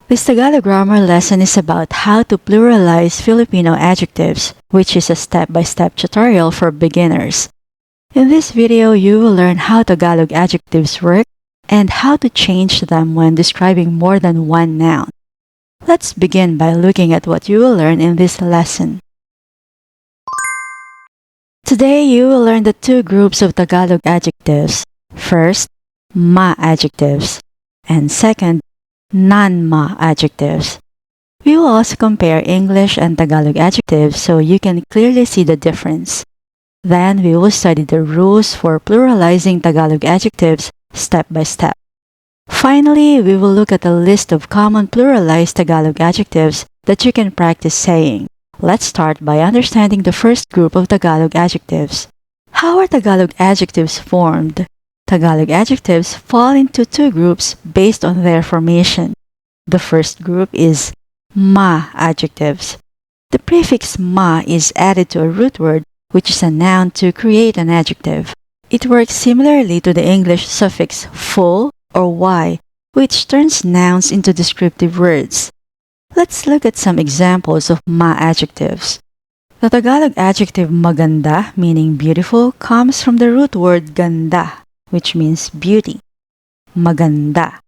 This Tagalog grammar lesson is about how to pluralize Filipino adjectives, which is a step-by-step tutorial for beginners. In this video, you will learn how Tagalog adjectives work and how to change them when describing more than one noun. Let's begin by looking at what you will learn in this lesson. Today, you will learn the two groups of Tagalog adjectives. First, ma adjectives, and second, non-ma adjectives. We will also compare English and Tagalog adjectives so you can clearly see the difference. Then we will study the rules for pluralizing Tagalog adjectives step by step. Finally, we will look at a list of common pluralized Tagalog adjectives that you can practice saying. Let's start by understanding the first group of Tagalog adjectives. How are Tagalog adjectives formed? Tagalog adjectives fall into two groups based on their formation. The first group is ma adjectives. The prefix ma is added to a root word, which is a noun, to create an adjective. It works similarly to the English suffix full or y, which turns nouns into descriptive words. Let's look at some examples of ma adjectives. The Tagalog adjective maganda, meaning beautiful, comes from the root word ganda, which means beauty. Maganda.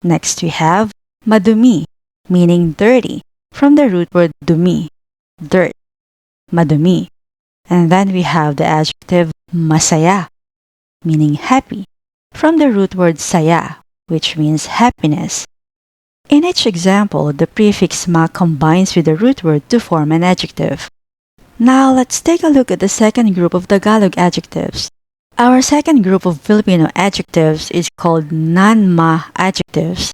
Next we have madumi, meaning dirty, from the root word dumi, dirt. Madumi. And then we have the adjective masaya, meaning happy, from the root word saya, which means happiness. In each example, the prefix ma combines with the root word to form an adjective. Now let's take a look at the second group of Tagalog adjectives. Our second group of Filipino adjectives is called non-ma adjectives.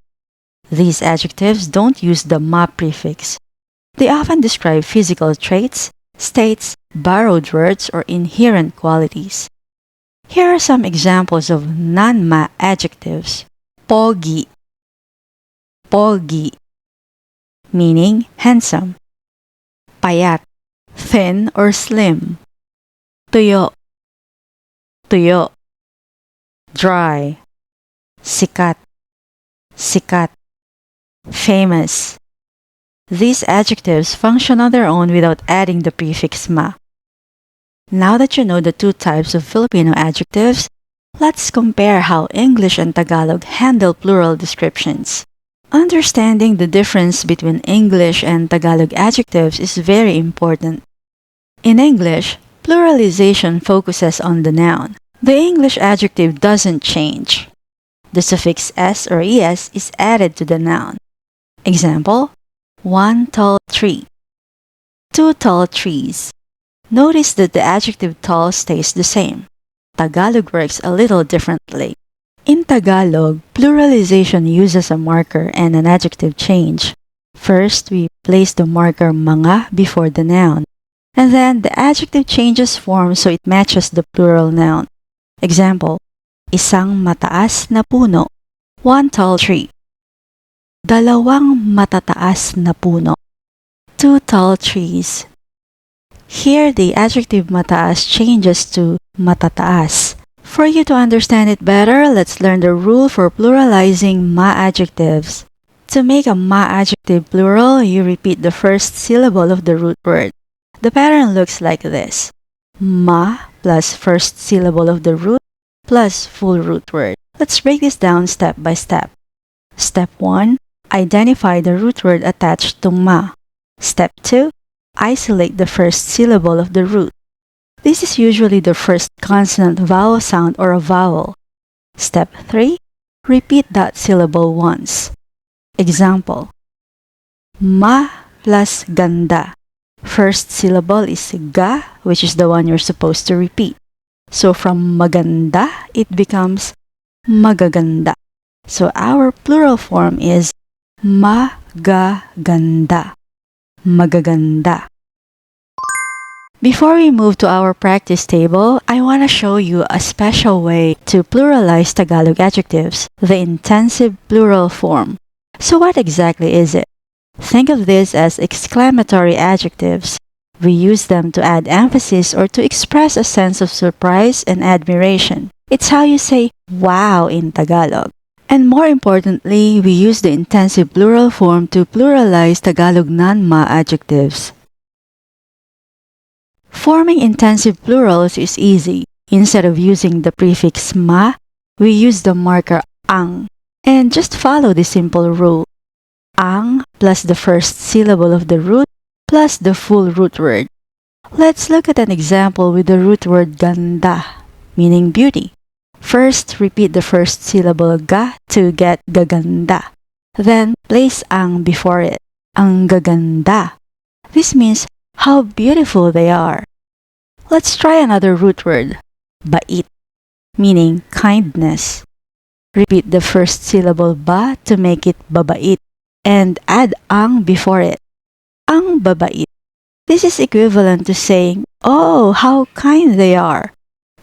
These adjectives don't use the ma prefix. They often describe physical traits, states, borrowed words, or inherent qualities. Here are some examples of non-ma adjectives. Pogi. Pogi, meaning handsome. Payat, thin or slim. Tuyo. Tuyo. Dry. Sikat. Sikat. Famous. These adjectives function on their own without adding the prefix ma. Now that you know the two types of Filipino adjectives, let's compare how English and Tagalog handle plural descriptions. Understanding the difference between English and Tagalog adjectives is very important. In English, pluralization focuses on the noun. The English adjective doesn't change. The suffix s or es is added to the noun. Example, one tall tree. Two tall trees. Notice that the adjective tall stays the same. Tagalog works a little differently. In Tagalog, pluralization uses a marker and an adjective change. First, we place the marker mga before the noun, and then the adjective changes form so it matches the plural noun. Example, isang mataas na puno, one tall tree. Dalawang matataas na puno, two tall trees. Here, the adjective mataas changes to matataas. For you to understand it better, let's learn the rule for pluralizing ma adjectives. To make a ma adjective plural, you repeat the first syllable of the root word. The pattern looks like this: ma plus first syllable of the root plus full root word. Let's break this down step by step. Step 1. Identify the root word attached to ma. Step 2. Isolate the first syllable of the root. This is usually the first consonant vowel sound or a vowel. Step 3. Repeat that syllable once. Example, ma plus ganda. First syllable is ga, which is the one you're supposed to repeat. So from maganda, it becomes magaganda. So our plural form is magaganda. Magaganda. Before we move to our practice table, I want to show you a special way to pluralize Tagalog adjectives, the intensive plural form. So what exactly is it? Think of this as exclamatory adjectives. We use them to add emphasis or to express a sense of surprise and admiration. It's how you say wow in Tagalog. And more importantly, we use the intensive plural form to pluralize Tagalog non-ma adjectives. Forming intensive plurals is easy. Instead of using the prefix ma, we use the marker ang. And just follow the simple rule. Ang plus the first syllable of the root plus the full root word. Let's look at an example with the root word ganda, meaning beauty. First, repeat the first syllable ga to get gaganda. Then, place ang before it. Ang gaganda. This means how beautiful they are. Let's try another root word, bait, meaning kindness. Repeat the first syllable ba to make it babait and add ang before it. Ang babait. This is equivalent to saying, oh, how kind they are,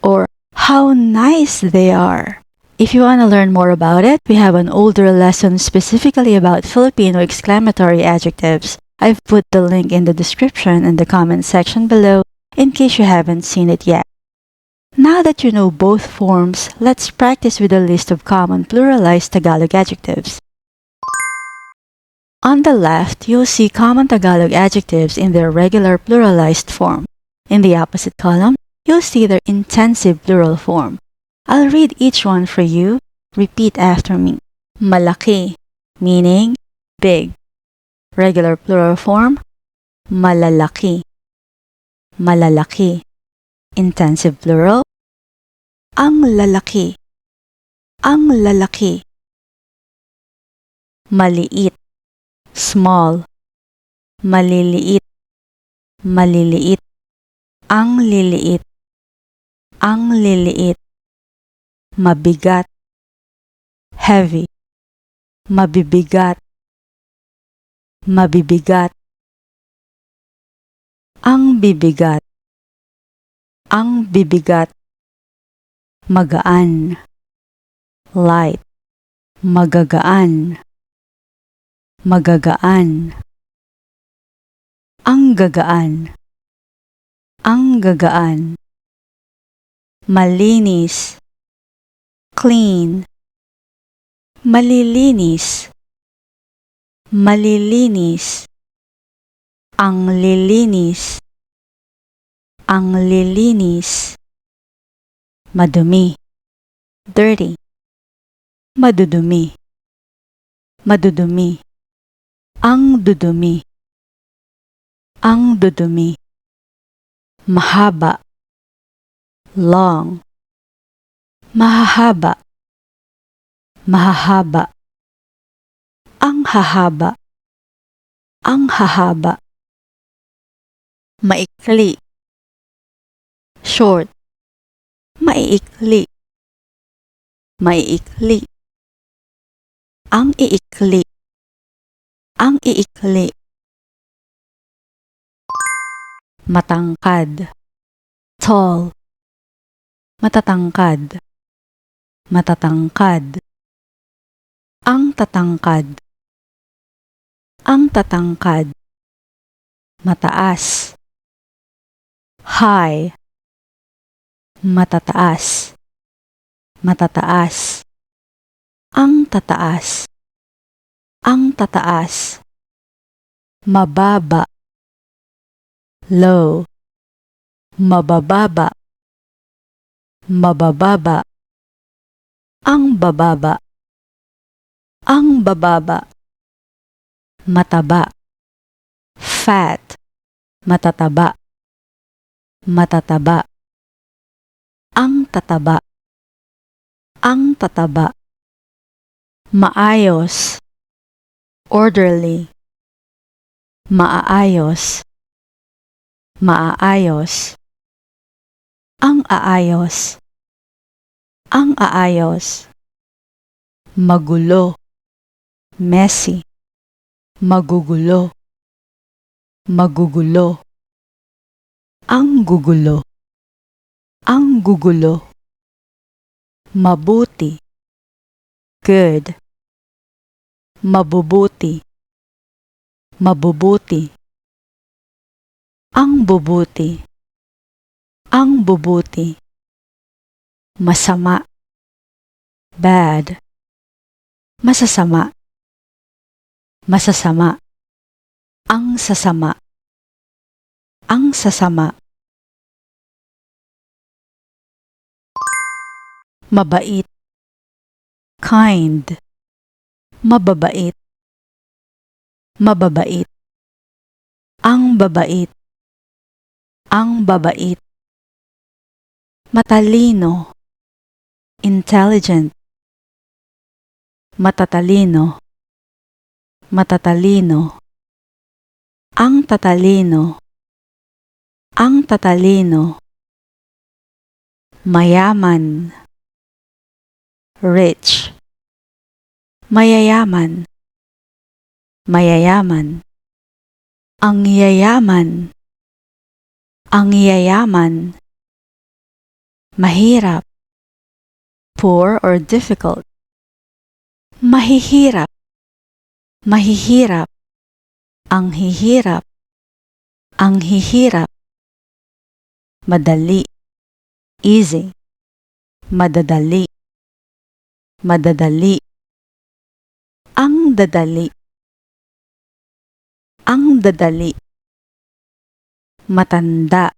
or how nice they are. If you want to learn more about it, we have an older lesson specifically about Filipino exclamatory adjectives. I've put the link in the description and the comment section below in case you haven't seen it yet. Now that you know both forms, let's practice with a list of common pluralized Tagalog adjectives. On the left, you'll see common Tagalog adjectives in their regular pluralized form. In the opposite column, you'll see their intensive plural form. I'll read each one for you. Repeat after me. Malaki, meaning big. Regular plural form, malalaki. Malalaki. Intensive plural, ang lalaki. Ang lalaki. Maliit, small. Maliliit, maliliit. Ang liliit, ang liliit. Mabigat, heavy. Mabibigat, mabibigat. Ang bibigat, ang bibigat. Magaan, light. Magagaan, magagaan. Ang gagaan, ang gagaan. Malinis, clean. Malilinis, malilinis. Ang lilinis, ang lilinis. Madumi, dirty. Madudumi, madudumi. Ang dudumi, ang dudumi. Mahaba, long. Mahahaba, mahahaba. Ang hahaba, ang hahaba. Maikli, short. Maiikli, maiikli. Ang iikli, ang iikli. Matangkad, tall. Matatangkad, matatangkad. Ang tatangkad, ang tatangkad. Mataas, high. Matataas, matataas. Ang tataas, ang tataas. Mababa, low. Mabababa, mabababa. Ang bababa, ang bababa. Mataba, fat. Matataba, matataba. Ang tataba, ang tataba. Maayos, orderly. Maayos, maayos. Ang aayos, ang aayos. Magulo, messy. Magugulo, magugulo. Ang gugulo, ang gugulo. Mabuti, good. Mabubuti, mabubuti. Ang bubuti, ang bubuti. Masama, bad. masasama, masasama, ang sasama, ang sasama. Mabait, kind, mababait, mababait, ang babait, ang babait. Matalino, intelligent, matatalino, matatalino, ang tatalino, ang tatalino. Mayaman, rich, mayayaman, mayayaman, ang yayaman, ang yayaman. Mahirap, poor or difficult, mahihirap, mahihirap, ang hihirap, ang hihirap. Madali, easy, madadali, madadali, ang dadali, ang dadali. Matanda,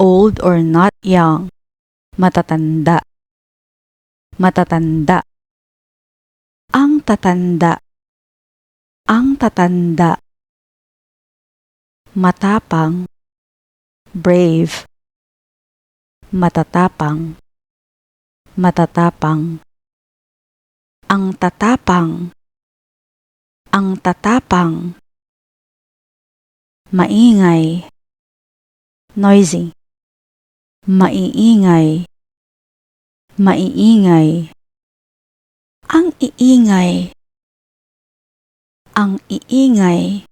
old or not young, matatanda, matatanda, ang tatanda, ang tatanda. Matapang, brave, matatapang, matatapang, ang tatapang, ang tatapang. Maingay, noisy, maiingay, maiingay, ang iingay, ang iingay.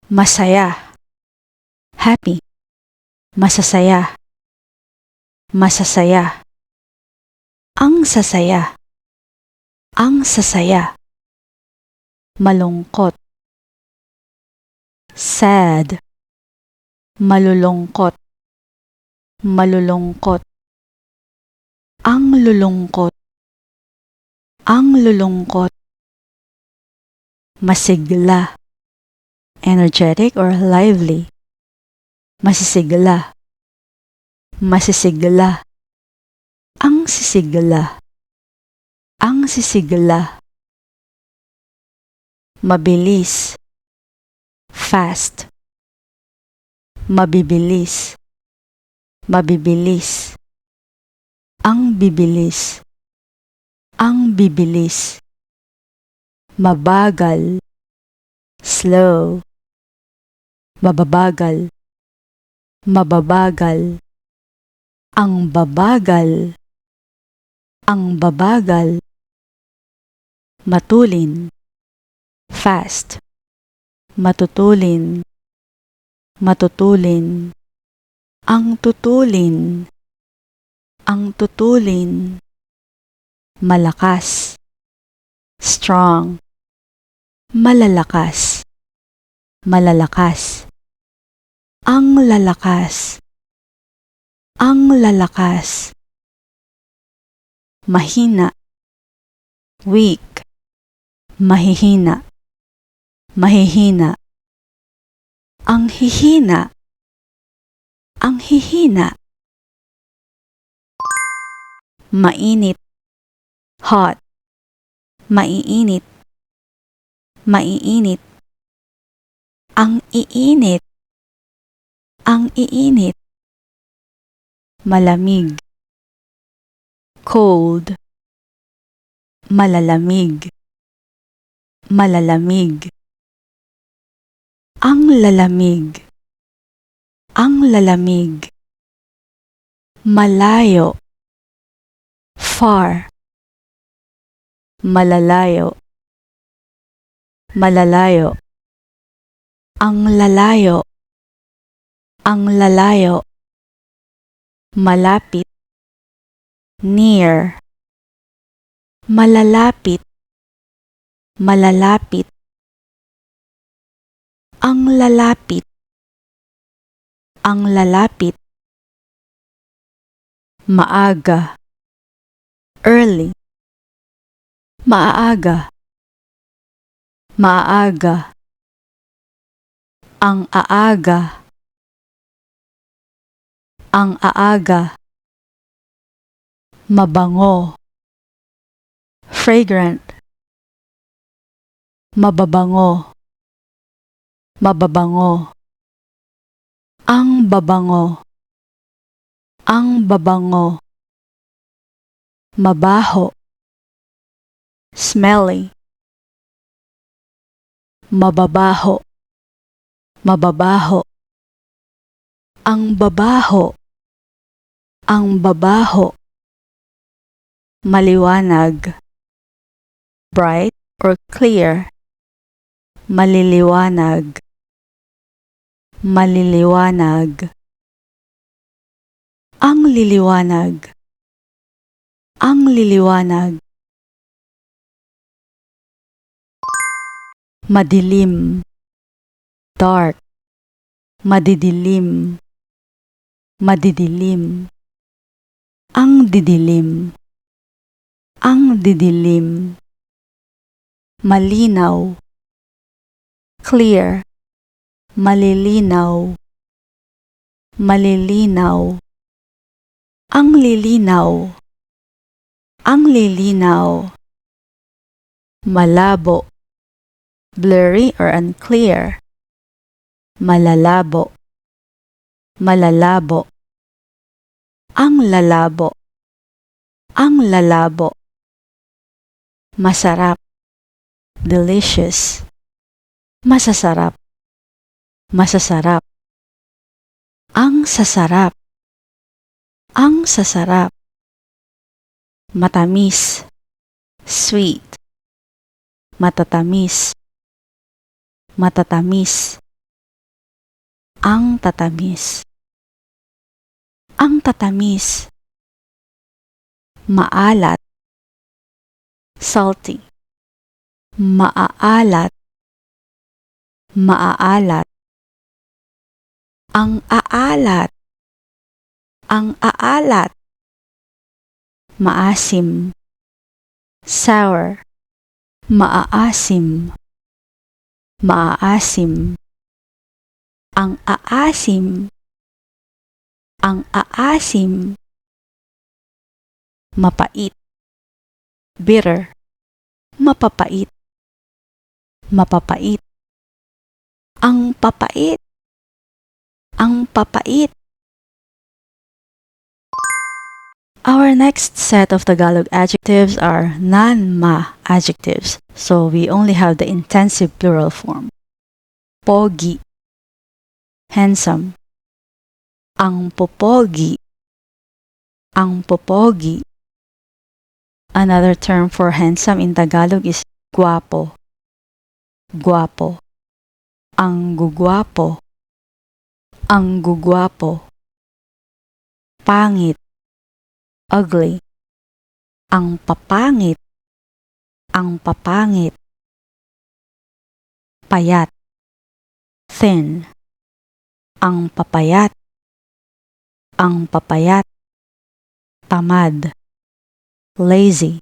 Masaya, happy, masasaya, masasaya, ang sasaya, ang sasaya. Malungkot, sad, malulungkot, malulungkot, ang lulungkot, ang lulungkot. Masigla, energetic or lively, masisigla, masisigla, ang sisigla, ang sisigla. Mabilis, fast, mabibilis, mabibilis, ang bibilis, ang bibilis. Mabagal, slow, mababagal, mababagal, ang babagal, ang babagal. Matulin, fast, matutulin, matutulin, ang tutulin, ang tutulin. Malakas, strong, malalakas, malalakas, ang lalakas, ang lalakas. Mahina, weak, mahihina, mahihina, ang hihina, ang hihina. Mainit, hot, maiinit, maiinit, ang iinit, ang iinit. Malamig, cold, malalamig, malalamig, ang lalamig, ang lalamig. Malayo, far, malalayo, malalayo, ang lalayo, ang lalayo. Malapit, near, malalapit, malalapit, ang lalapit, ang lalapit. Maaga, early, maaga, maaga, ang aaga, ang aaga, mabango, fragrant, mababango, mababango, ang babango, ang babango, mabaho, smelly, mababaho, mababaho, ang babaho, ang babaho, maliwanag, bright or clear, maliliwanag, maliliwanag, ang liliwanag, ang liliwanag, madilim, dark, madidilim, madidilim, ang didilim, ang didilim, malinaw, clear, malilinaw, malilinaw, ang lilinaw, ang lilinaw, malabo, blurry or unclear, malalabo, malalabo, ang lalabo, ang lalabo, masarap, delicious, masasarap, masasarap, ang sasarap, ang sasarap, matamis, sweet, matatamis, matatamis, ang tatamis, ang tatamis, maalat, salty, maaalat, maaalat, ang aalat, ang aalat, maasim, sour, maaasim, maaasim, ang aasim, ang aasim, mapait, bitter, mapapait, mapapait, ang papait, ang papait. Our next set of Tagalog adjectives are non-ma adjectives, so we only have the intensive plural form. Pogi, handsome, ang popogi, ang popogi. Another term for handsome in Tagalog is guwapo, guwapo, ang gugwapo, ang gugwapo. Pangit, ugly, ang papangit, ang papangit. Payat, thin, ang papayat, ang papayat. Tamad, lazy,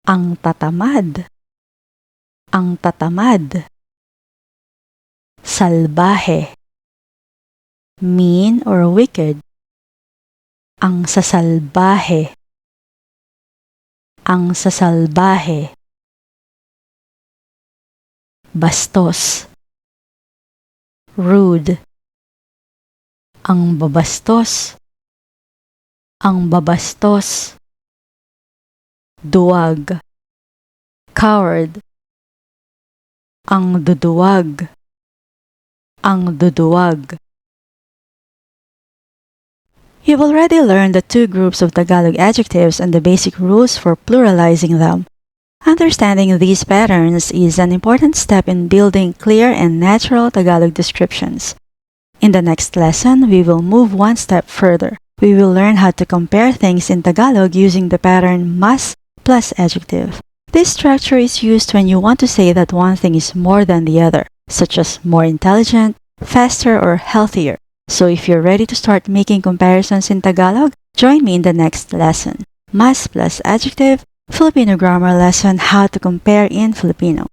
ang tatamad, ang tatamad. Salbahe, mean or wicked, ang sasalbahe, ang sasalbahe. Bastos, rude, ang babastos, ang babastos. Duwag, coward, ang duduwag, ang duduwag. You've already learned the two groups of Tagalog adjectives and the basic rules for pluralizing them. Understanding these patterns is an important step in building clear and natural Tagalog descriptions. In the next lesson, we will move one step further. We will learn how to compare things in Tagalog using the pattern mas plus adjective. This structure is used when you want to say that one thing is more than the other, such as more intelligent, faster, or healthier. So if you're ready to start making comparisons in Tagalog, join me in the next lesson. Mas plus adjective, Filipino grammar lesson how to compare in Filipino.